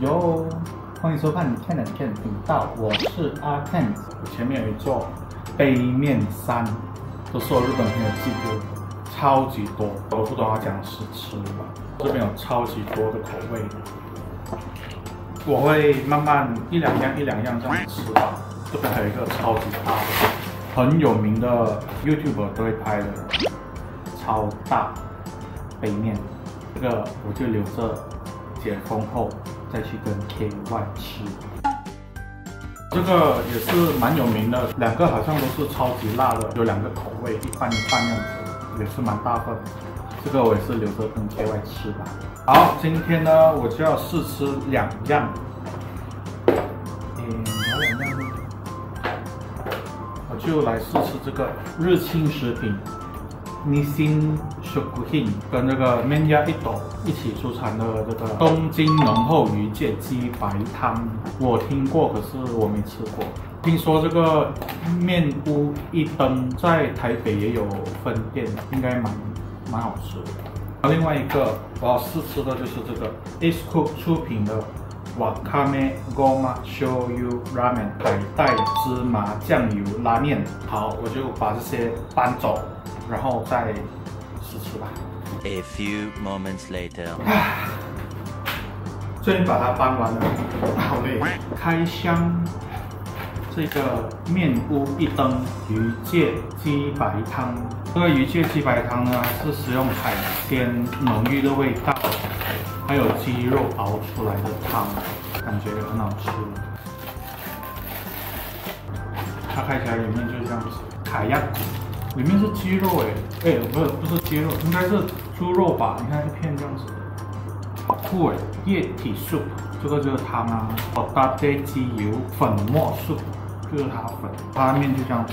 哟，欢迎收看 Ken and Ken 频道，我是阿 Ken。前面有一座杯面山，都是我日本朋友寄给我，超级多，我不懂要讲试吃吧。这边有超级多的口味，我会慢慢一两样这样子吃吧。这边还有一个超级大的，很有名的 YouTuber 都会拍的超大杯面，这个我就留着解封后再去跟 KY 吃。这个也是蛮有名的，两个好像都是超级辣的，有两个口味，一半一半样子，也是蛮大份。这个我也是留着跟 KY 吃吧。好，今天呢我就要试吃两样。哪两样呢？我就来试吃这个日清食品。Nissin Shokuhin 跟这个 Menya Ito 一起出产的这个东京浓厚鱼介鸡白汤，我听过，可是我没吃过。听说这个面屋一灯在台北也有分店，应该蛮好吃的。另外一个我要试吃的就是这个 Iscook 出品的 Wakame Goma Shoyu Ramen 海带芝麻酱油拉面。好，我就把这些搬走。然后再试吃吧。A few moments later， 终于把它搬完了，好累。开箱，这个面屋一灯鱼介鸡白汤。这个鱼介鸡白汤呢，是使用海鲜浓郁的味道，还有鸡肉熬出来的汤，感觉很好吃。它开起来里面就是这样子，卡亚骨。里面是鸡肉不是鸡肉，应该是猪肉吧？你看一片这样子，好酷哎！液体 soup， 这个就是汤啊。Hotate 鸡油粉末 soup， 就是它粉，它的面就这样子，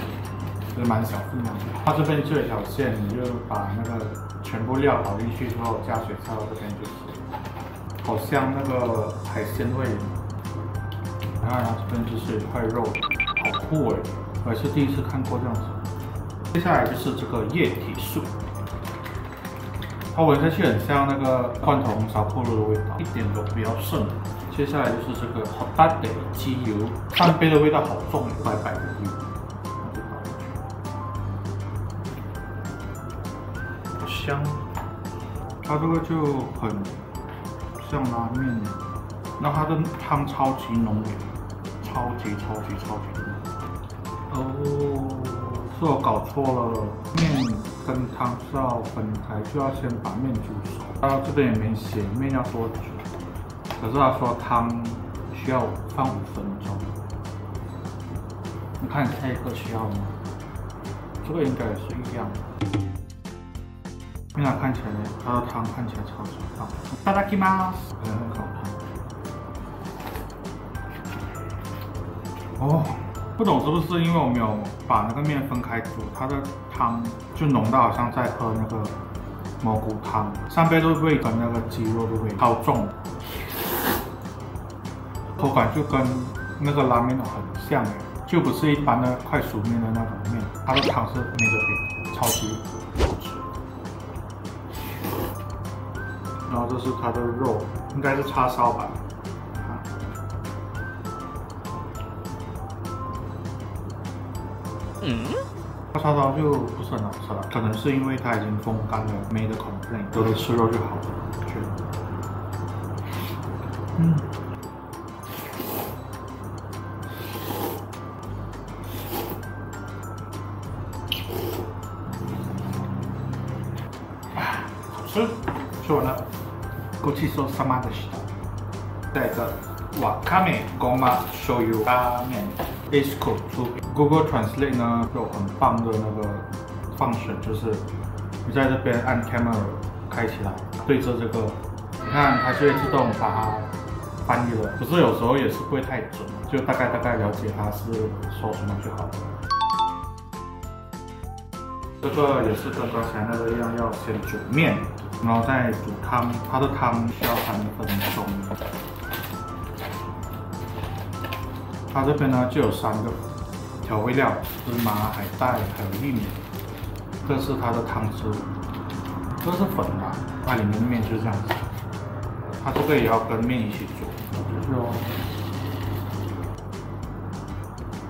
就是蛮小份量的。它这边就有一条线，你就把那个全部料倒进去之后，加水插到这边就是，好像那个海鲜味。然后这边就是一块肉，好酷哎！我也是第一次看过这样子。接下来就是这个液体素，它闻下去很像那个罐头红烧扣肉的味道，一点都不要剩。接下来就是这个好大的鸡油，3杯的味道好重，白白的油，好香。它这个就很像拉面，那它的汤超级浓郁，超级浓。哦。是我搞错了，面跟汤是要分开，就要先把面煮熟。它这边也没写面要多久，可是他说汤需要放5分钟。你看下一个需要吗？这个应该也是一样的。因为它看起来，它的汤看起来超级棒。いただきます。很好看。哦。不懂是不是因为我没有把那个面分开煮，它的汤就浓到好像在喝那个蘑菇汤，3杯的味跟那个鸡肉的味超重，口感就跟那个拉面很像哎，就不是一般的快熟面的那种面，它的汤是没得比，超级好吃。然后这是它的肉，应该是叉烧吧。叉烧就不是很好吃了，可能是因为它已经风干了，没得 complain， 多多吃肉就好了，我觉得。好吃，吃完了。ごちそうさまでした。再一个Wakame Goma Shoyu 拉面 Iscook 出品。Google Translate 呢有很棒的那个function，就是你在这边按 camera 开起来，对着这个，你看它就会自动把它翻译了。可是有时候也是不会太准，就大概了解它是说什么就好了。这个也是跟刚才那个一样，要先煮面，然后再煮汤，它的汤需要3分钟。它这边呢就有3个调味料：芝麻、海带还有玉米。这是它的汤汁，这是粉吧？它里面的面就是这样子。它这个也要跟面一起煮。去哦。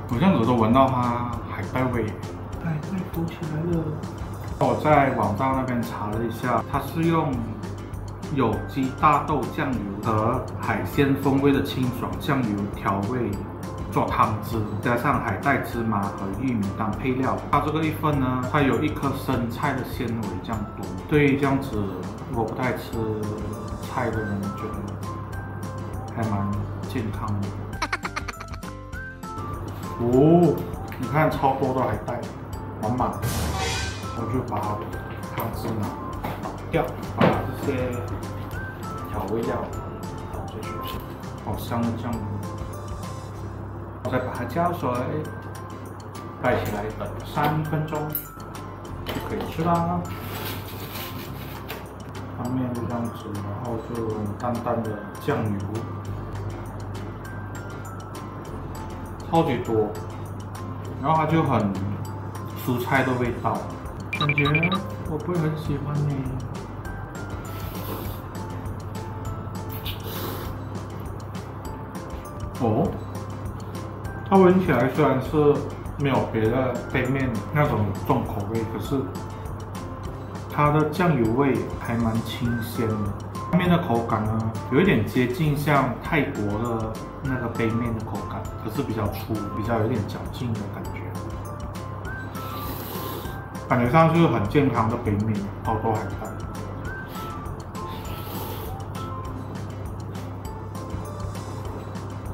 我这样子都闻到它海带味，海带浮起来了。我在网站那边查了一下，它是用有机大豆酱油和海鲜风味的清爽酱油调味做汤汁，加上海带、芝麻和玉米当配料。它这个一份呢，它有1颗生菜的纤维这样多。对于这样子我不太吃菜的人，觉得还蛮健康的。哦，你看超多的海带，满满的。我就把汤汁拿掉，把这些调味料倒进去，好香的酱油。再把它加水，盖起来等3分钟就可以吃啦。汤面就这样子，然后就淡淡的酱油，超级多，然后它就很蔬菜的味道，感觉我不会很喜欢呢。哦。它闻起来虽然是没有别的杯面那种重口味，可是它的酱油味还蛮清鲜的。汤面的口感呢，有一点接近像泰国的那个杯面的口感，可是比较粗，比较有点嚼劲的感觉。感觉上就是很健康的杯面，好多海带。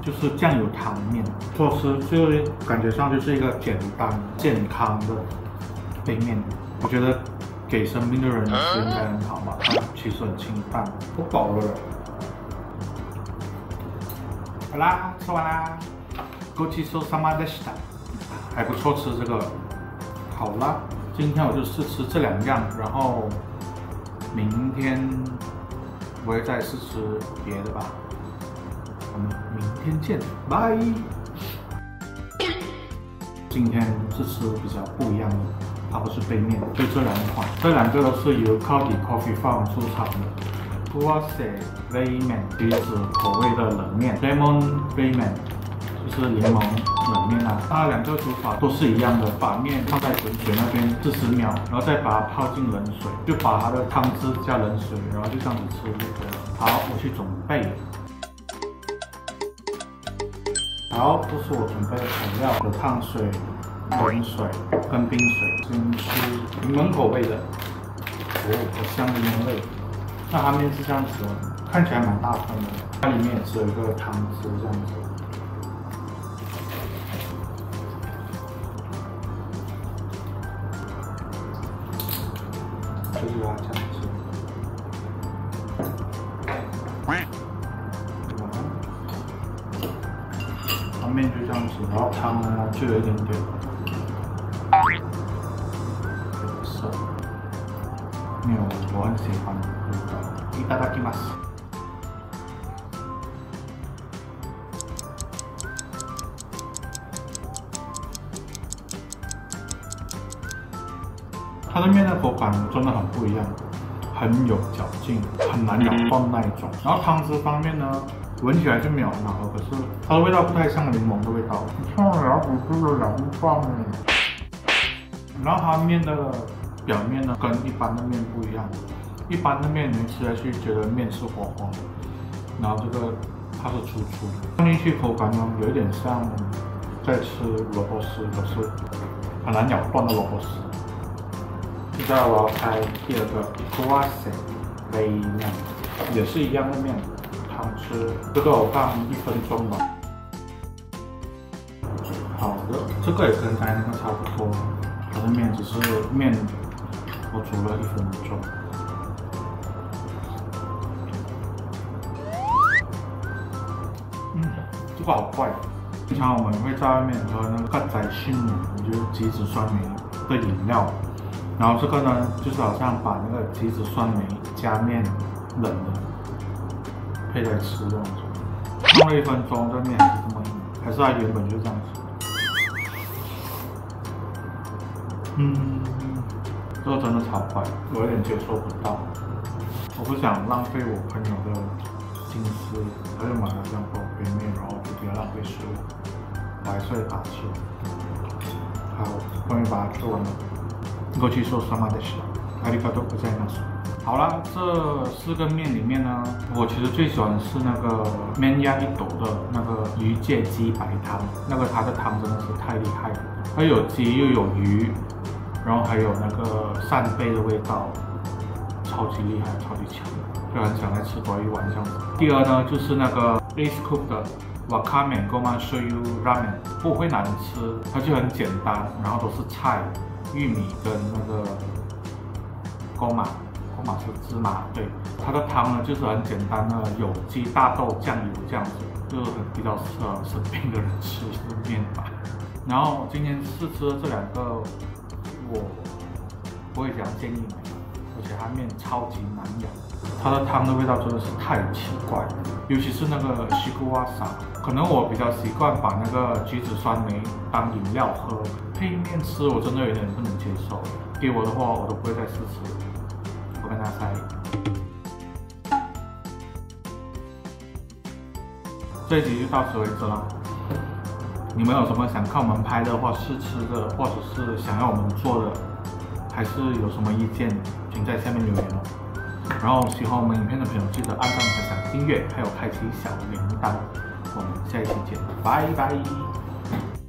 就是酱油汤面，做吃就感觉上就是一个简单健康的杯面。我觉得给生病的人吃应该很好吧，它其实很清淡，不饱了。好啦，吃完啦。ごちそうさまでした，还不错，吃这个。好啦，今天我就试吃这2样，然后明天我会再试吃别的吧。我们明天见，拜。今天是吃比较不一样的，它不是杯面，就这2款，这2个都是由 Cloudy Coffee Farm 出产的。Guac 杯面，橘子口味的冷面 ，Lemon 杯面，就是柠檬冷面啊。它2个煮法都是一样的，把面放在滚水那边40秒，然后再把它泡进冷水，就把它的汤汁加冷水，然后就这样子吃就可以了。好，我去准备。好，这是我准备的材料，有烫水、冷水跟冰水。先吃柠檬口味的，好香的柠檬味。那它面是这样子的，看起来蛮大份的，它里面也只有一个汤汁这样子。就是它这样子。面就这样子，然后汤呢就有一点点涩，没有我很喜欢的味道。いただきます。它的面的口感真的很不一样，很有嚼劲，很难咬断那一种。然后汤汁方面呢，闻起来就没有很好喝，可是它的味道不太像柠檬的味道。你看我牙骨吃了2棒哎。然后它面的表面呢，跟一般的面不一样。一般的面你吃下去觉得面是黄黄的，然后这个它是粗粗的，放进去口感呢有一点像在吃萝卜丝，可是很难咬断的萝卜丝。接下来我要开第2个 Guac 杯面，也是一样的面。汤汁，这个我放1分钟吧。好的，这个也跟刚才那个差不多，它的面只是面我煮了1分钟。这个好怪。平常我们会在外面喝那个格仔迅米，就是橘子酸梅的饮料，然后这个呢，就是好像把那个橘子酸梅加面冷的。配来吃这样子，弄了1分钟，这面还是这么硬，还是它原本就这样子。这个真的超快，我有点接受不到。我不想浪费我朋友的心思，他就买了这样给我杯。浪费食物，我还是会把它吃完。好，终于把它吃完了。ごちそうさまでした。ありがとうございます。好啦，这4个面里面呢，我其实最喜欢的是那个面鸭一斗的那个鱼介鸡白汤，那个它的汤真的是太厉害了，它有鸡又有鱼，然后还有那个扇贝的味道，超级厉害，超级强，就很想再吃多一碗这样子。第二呢，就是那个 Ace Cook 的 Wakame Goman Shoyu Ramen， 不会难吃，它就很简单，然后都是菜、玉米跟那个goman是芝麻，对，它的汤呢就是很简单的有机大豆酱油这样子，就是比较适合生病的人吃的面吧。然后今天试吃的这2个，我不会讲建议买，而且它面超级难养，它的汤的味道真的是太奇怪了，尤其是那个西瓜瓦萨，可能我比较习惯把那个橘子酸梅当饮料喝，配面吃我真的有点不能接受，给我的话我都不会再试吃。我跟大家这一集就到此为止了。你们有什么想看我们拍的，或试吃的，或者是想要我们做的，还是有什么意见，请在下面留言哦。然后喜欢我们影片的朋友，记得按赞、分享、订阅，还有开启小铃铛。我们下一期见，拜拜。